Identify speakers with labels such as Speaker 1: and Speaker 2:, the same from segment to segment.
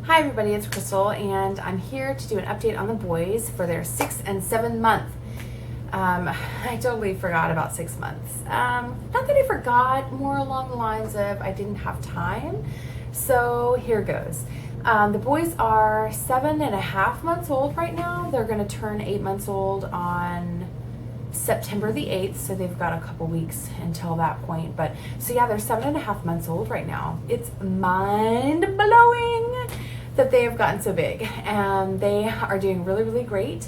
Speaker 1: Hi everybody, it's Crystal and I'm here to do an update on the boys for their 6 and 7 month. I totally forgot about 6 months. Not that I forgot, more along the lines of I didn't have time. So here goes. The boys are 7.5 months old right now. They're going to turn 8 months old on September the 8th, so they've got a couple weeks until that point. But so yeah, they're 7.5 months old right now. It's mind blowing that they have gotten so big, and they are doing really, really great.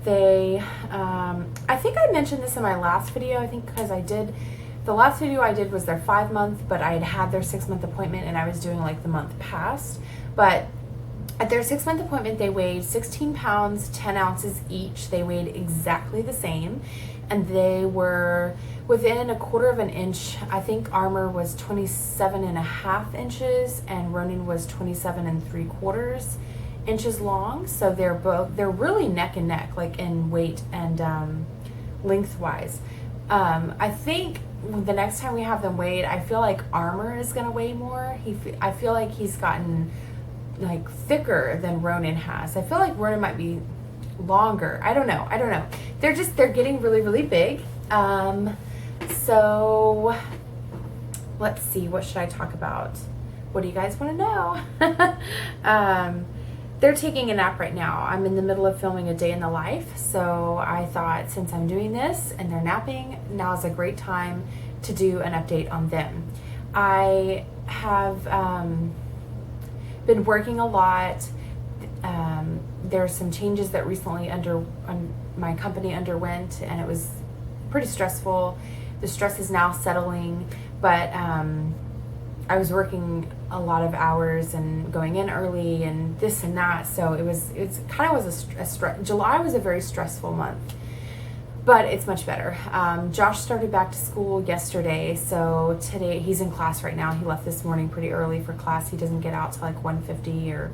Speaker 1: They, I think I mentioned this in my last video. I think because the last video I did was their 5 month, but I had their 6 month appointment, and I was doing like the month past. But at their 6 month appointment, they weighed 16 pounds, 10 ounces each. They weighed exactly the same, and they were within 1/4 of an inch. I think Armor was 27.5 inches, and Ronin was 27 3/4 inches long. So they're really neck and neck, like in weight and lengthwise. I think the next time we have them weighed, I feel like Armor is gonna weigh more. I feel like he's gotten like thicker than Ronin has. I feel like Ronin might be longer. I don't know. They're getting really, really big. So let's see, what should I talk about? What do you guys want to know? They're taking a nap right now. I'm in the middle of filming a day in the life, so I thought since I'm doing this and they're napping, now is a great time to do an update on them. I have been working a lot. There's some changes that recently my company underwent, and it was pretty stressful. The stress is now settling, but I was working a lot of hours and going in early and this and that, so it's kind of was a stress. July was a very stressful month, but it's much better. Josh started back to school yesterday, so today he's in class right now. He left this morning pretty early for class. He doesn't get out till like 1:50, or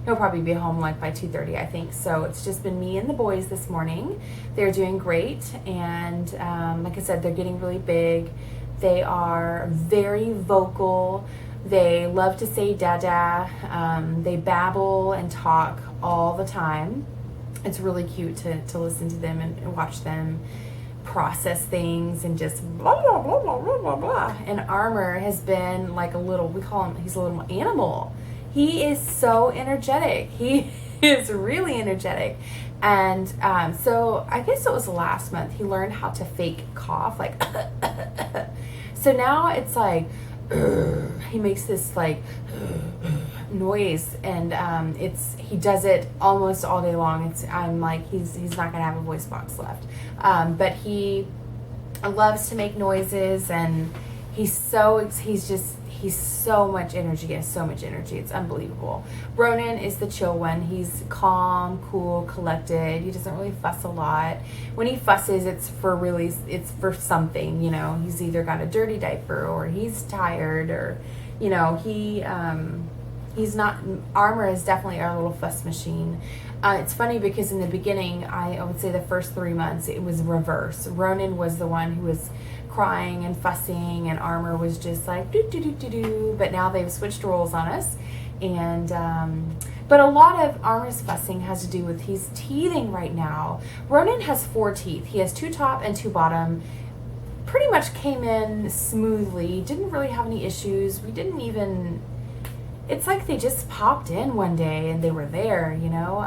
Speaker 1: he'll probably be home like by 2:30, I think. So it's just been me and the boys this morning. They're doing great, and like I said, they're getting really big. They are very vocal. They love to say dada. They babble and talk all the time. It's really cute to listen to them and watch them process things and just blah, blah, blah, blah, blah, blah, blah. And Armor has been like he's a little animal. He is so energetic. He is really energetic. And so I guess it was last month he learned how to fake cough, like so now it's like he makes this like noise, and he does it almost all day long. I'm like, he's not gonna have a voice box left, but he loves to make noises, and he's so much energy. He has so much energy. It's unbelievable. Ronin is the chill one. He's calm, cool, collected. He doesn't really fuss a lot. When he fusses, it's for something, you know. He's either got a dirty diaper, or he's tired, or, you know, he's not. Armor is definitely our little fuss machine. It's funny because in the beginning, I would say the first 3 months, it was reverse. Ronin was the one who was crying and fussing, and Armor was just like do do do do do. But now they've switched roles on us, and but a lot of Armor's fussing has to do with he's teething right now. Ronin has 4 teeth. He has 2 top and 2 bottom. Pretty much came in smoothly. Didn't really have any issues. We didn't even. It's like they just popped in one day and they were there, you know.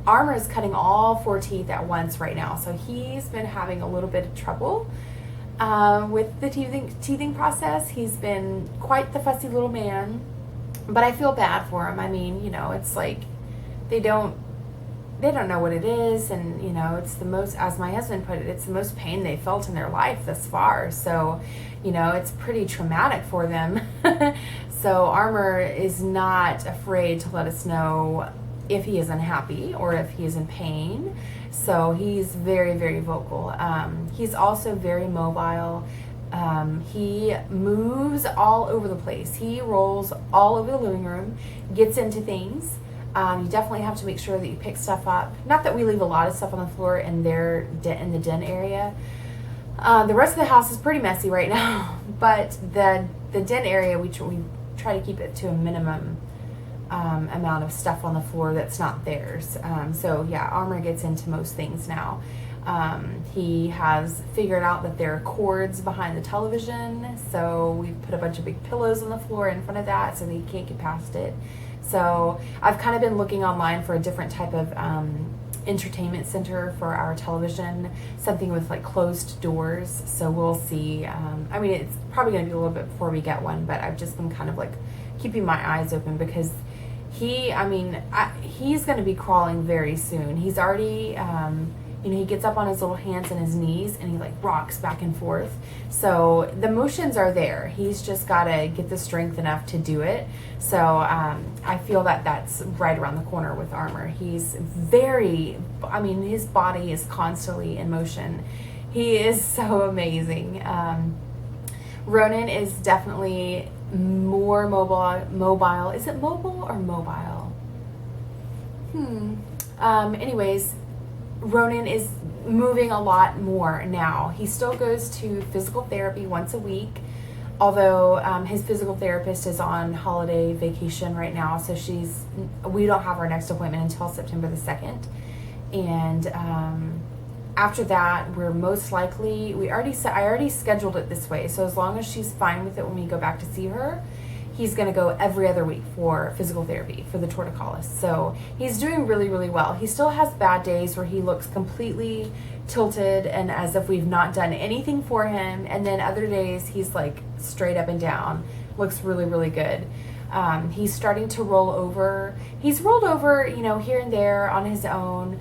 Speaker 1: Armor is cutting all 4 teeth at once right now, so he's been having a little bit of trouble with the teething process. He's been quite the fussy little man, but I feel bad for him. I mean, you know, it's like they don't know what it is, and you know, it's the most, as my husband put it, it's the most pain they felt in their life thus far. So, you know, it's pretty traumatic for them. So Armor is not afraid to let us know if he is unhappy or if he is in pain. So he's very, very vocal. He's also very mobile. He moves all over the place. He rolls all over the living room, gets into things. You definitely have to make sure that you pick stuff up. Not that we leave a lot of stuff on the floor in the den area. The rest of the house is pretty messy right now, but the den area, we try to keep it to a minimum. amount of stuff on the floor that's not theirs. So yeah, Armor gets into most things now. He has figured out that there are cords behind the television, so we put a bunch of big pillows on the floor in front of that so that he can't get past it. So I've kind of been looking online for a different type of entertainment center for our television, something with like closed doors. So we'll see. I mean, it's probably going to be a little bit before we get one, but I've just been kind of like keeping my eyes open because he's going to be crawling very soon. He's already, he gets up on his little hands and his knees and he like rocks back and forth. So the motions are there. He's just got to get the strength enough to do it. So I feel that that's right around the corner with Armor. He's his body is constantly in motion. He is so amazing. Ronin is definitely more mobile. Is it mobile or mobile? Anyways, Ronin is moving a lot more now. He still goes to physical therapy once a week, although his physical therapist is on holiday vacation right now, so we don't have our next appointment until September the 2nd. And after that, we're most likely, I already scheduled it this way, so as long as she's fine with it when we go back to see her, he's going to go every other week for physical therapy for the torticollis. So he's doing really, really well. He still has bad days where he looks completely tilted and as if we've not done anything for him. And then other days he's like straight up and down, looks really, really good. He's starting to roll over. He's rolled over, here and there on his own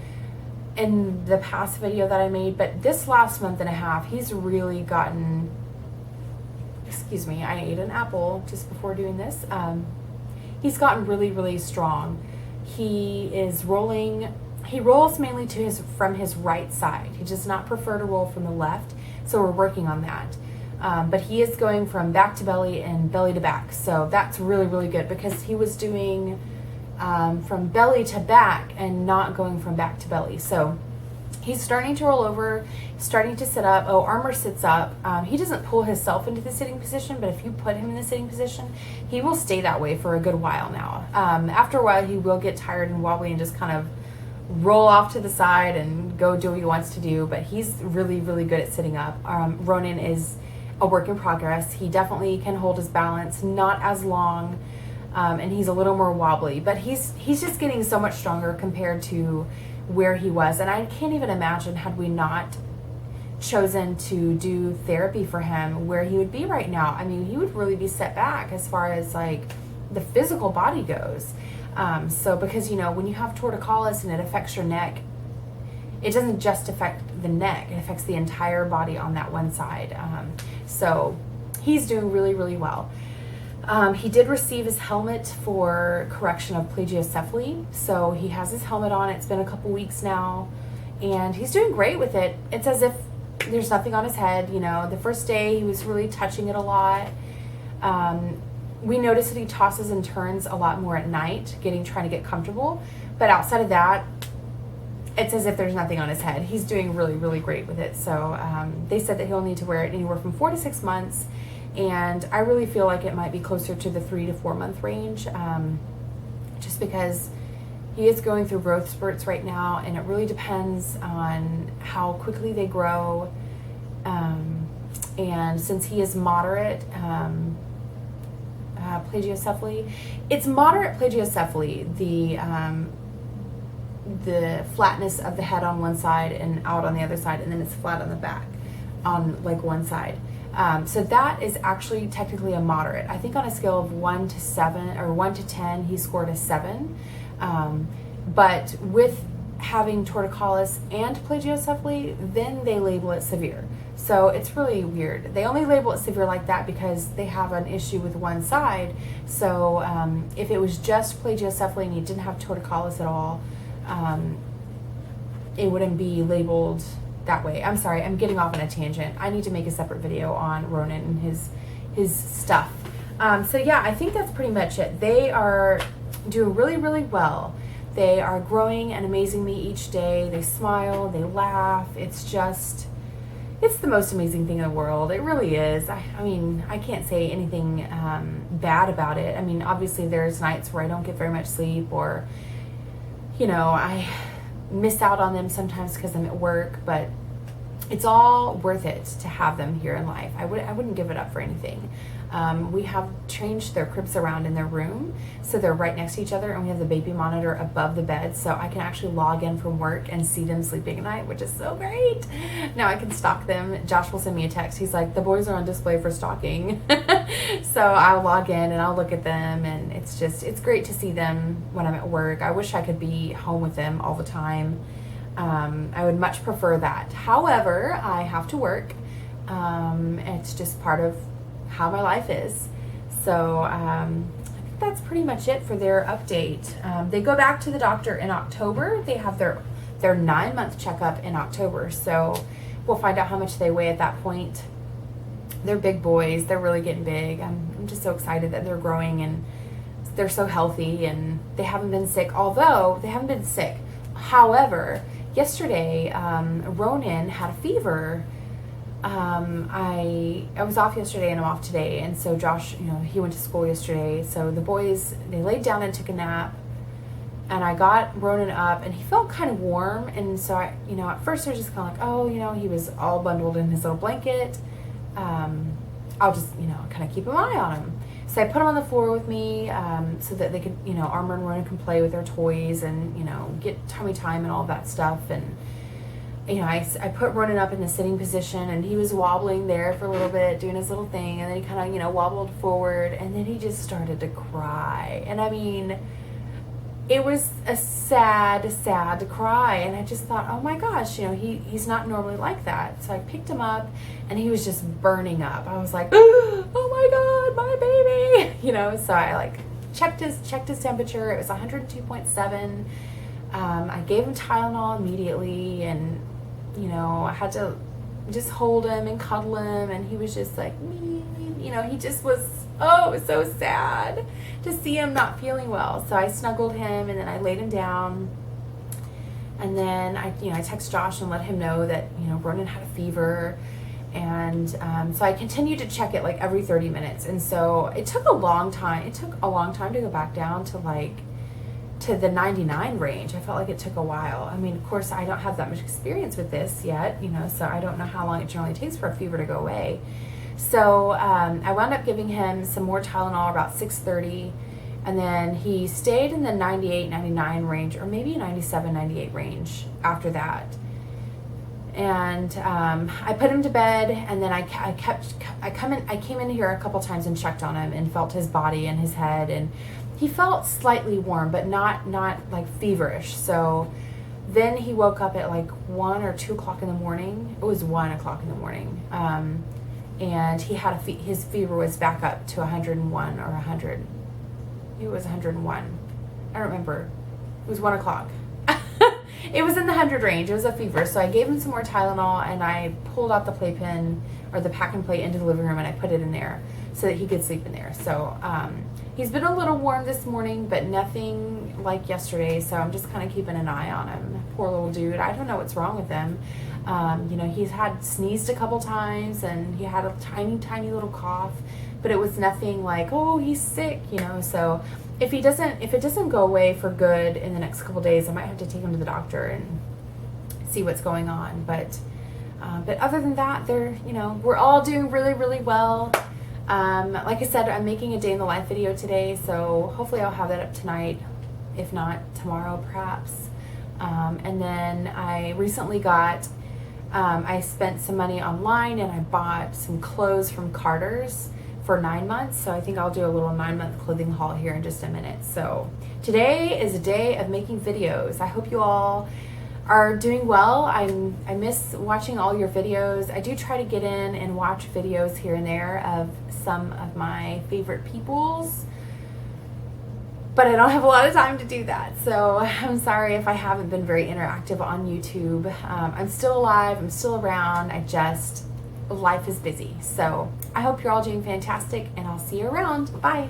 Speaker 1: in the past video that I made. But this last month and a half, he's really gotten... Excuse me, I ate an apple just before doing this. He's gotten really, really strong. He rolls mainly from his right side. He does not prefer to roll from the left, so we're working on that. But he is going from back to belly and belly to back, so that's really, really good because he was doing from belly to back and not going from back to belly. So he's starting to roll over, starting to sit up. Oh, Armor sits up. He doesn't pull himself into the sitting position, but if you put him in the sitting position, he will stay that way for a good while now. After a while, he will get tired and wobbly and just kind of roll off to the side and go do what he wants to do, but he's really, really good at sitting up. Ronin is a work in progress. He definitely can hold his balance, not as long, and he's a little more wobbly, but he's just getting so much stronger compared to where he was. And I can't even imagine, had we not chosen to do therapy for him, where he would be right now. I mean, he would really be set back as far as like the physical body goes. So because when you have torticollis and it affects your neck, it doesn't just affect the neck, it affects the entire body on that one side. So he's doing really, really well. He did receive his helmet for correction of plagiocephaly. So he has his helmet on. It's been a couple weeks now, and he's doing great with it. It's as if there's nothing on his head. The first day he was really touching it a lot. We notice that he tosses and turns a lot more at night, trying to get comfortable. But outside of that, it's as if there's nothing on his head. He's doing really, really great with it. So they said that he'll need to wear it anywhere from 4 to 6 months. And I really feel like it might be closer to the 3 to 4 month range, just because he is going through growth spurts right now, and it really depends on how quickly they grow. And since he is moderate plagiocephaly, it's moderate plagiocephaly, the flatness of the head on one side and out on the other side, and then it's flat on the back on like one side. So that is actually technically a moderate. I think on a scale of 1 to 7 or 1 to 10, he scored a 7. But with having torticollis and plagiocephaly, then they label it severe. So it's really weird. They only label it severe like that because they have an issue with one side. So if it was just plagiocephaly and he didn't have torticollis at all, it wouldn't be labeled that way. I'm sorry, I'm getting off on a tangent. I need to make a separate video on Ronin and his stuff. So yeah, I think that's pretty much it. They are doing really, really well. They are growing and amazing me each day. They smile, they laugh. It's just, it's the most amazing thing in the world. It really is. I mean, I can't say anything bad about it. I mean, obviously there's nights where I don't get very much sleep, or, you know, I miss out on them sometimes because I'm at work, but it's all worth it to have them here in life. I wouldn't give it up for anything. We have changed their cribs around in their room, so they're right next to each other, and we have the baby monitor above the bed, so I can actually log in from work and see them sleeping at night, which is so great. Now I can stalk them. Josh will send me a text. He's like, the boys are on display for stalking. So I'll log in and I'll look at them, and it's great to see them when I'm at work. I wish I could be home with them all the time. I would much prefer that. However, I have to work. It's just part of how my life is. So I think that's pretty much it for their update. They go back to the doctor in October. They have their 9-month checkup in October. So we'll find out how much they weigh at that point. They're big boys. They're really getting big. I'm just so excited that they're growing and they're so healthy, and they haven't been sick, although they haven't been sick. However, yesterday, Ronin had a fever. I was off yesterday and I'm off today, and so Josh, you know, he went to school yesterday, so the boys, they laid down and took a nap, and I got Ronin up, and he felt kind of warm, and so I, you know, at first I was just kind of like, oh, you know, he was all bundled in his little blanket. I'll just, you know, kind of keep an eye on him. So I put him on the floor with me, so that they could, you know, Armor and Ronin can play with their toys and, you know, get tummy time and all that stuff. And, you know, I put Ronin up in the sitting position, and he was wobbling there for a little bit, doing his little thing, and then he kind of, you know, wobbled forward, and then he just started to cry. And I mean, it was a sad cry, and I just thought, oh my gosh, you know, he's not normally like that. So I picked him up, and he was just burning up. I was like, oh my God, my baby, you know. So I like checked his temperature. It was 102.7. I gave him Tylenol immediately, and, you know, I had to just hold him and cuddle him, and he was just like, you know, he just was, oh, it was so sad to see him not feeling well. So I snuggled him, and then I laid him down, and then I text Josh and let him know that, you know, Ronin had a fever, and so I continued to check it like every 30 minutes, and so it took a long time. It took a long time to go back down to the 99 range. I felt like it took a while. I mean, of course, I don't have that much experience with this yet, you know, so I don't know how long it generally takes for a fever to go away. So I wound up giving him some more Tylenol about 6:30, and then he stayed in the 98, 99 range, or maybe 97, 98 range after that. And I put him to bed, and then I came in here a couple times and checked on him and felt his body and his head, and he felt slightly warm, but not like feverish. So then he woke up at like 1 or 2 o'clock in the morning. It was 1 o'clock in the morning. And he had his fever was back up to 101 or 100. It was 101. I don't remember. It was 1 o'clock. It was in the 100 range. It was a fever. So I gave him some more Tylenol, and I pulled out the playpen or the pack and play into the living room, and I put it in there so that he could sleep in there. So he's been a little warm this morning, but nothing like yesterday. So I'm just kind of keeping an eye on him. Poor little dude. I don't know what's wrong with him. You know, he's had sneezed a couple times, and he had a tiny little cough, but it was nothing like, oh, he's sick, you know. So if it doesn't go away for good in the next couple days, I might have to take him to the doctor and see what's going on. But other than that, we're all doing really well. Like I said, I'm making a day in the life video today, so hopefully I'll have that up tonight, if not tomorrow perhaps. And then I recently got, I spent some money online, and I bought some clothes from Carter's for 9 months. So I think I'll do a little 9-month clothing haul here in just a minute. So today is a day of making videos. I hope you all are doing well. I miss watching all your videos. I do try to get in and watch videos here and there of some of my favorite peoples, but I don't have a lot of time to do that. So I'm sorry if I haven't been very interactive on YouTube. I'm still alive, I'm still around, life is busy. So I hope you're all doing fantastic, and I'll see you around. Bye.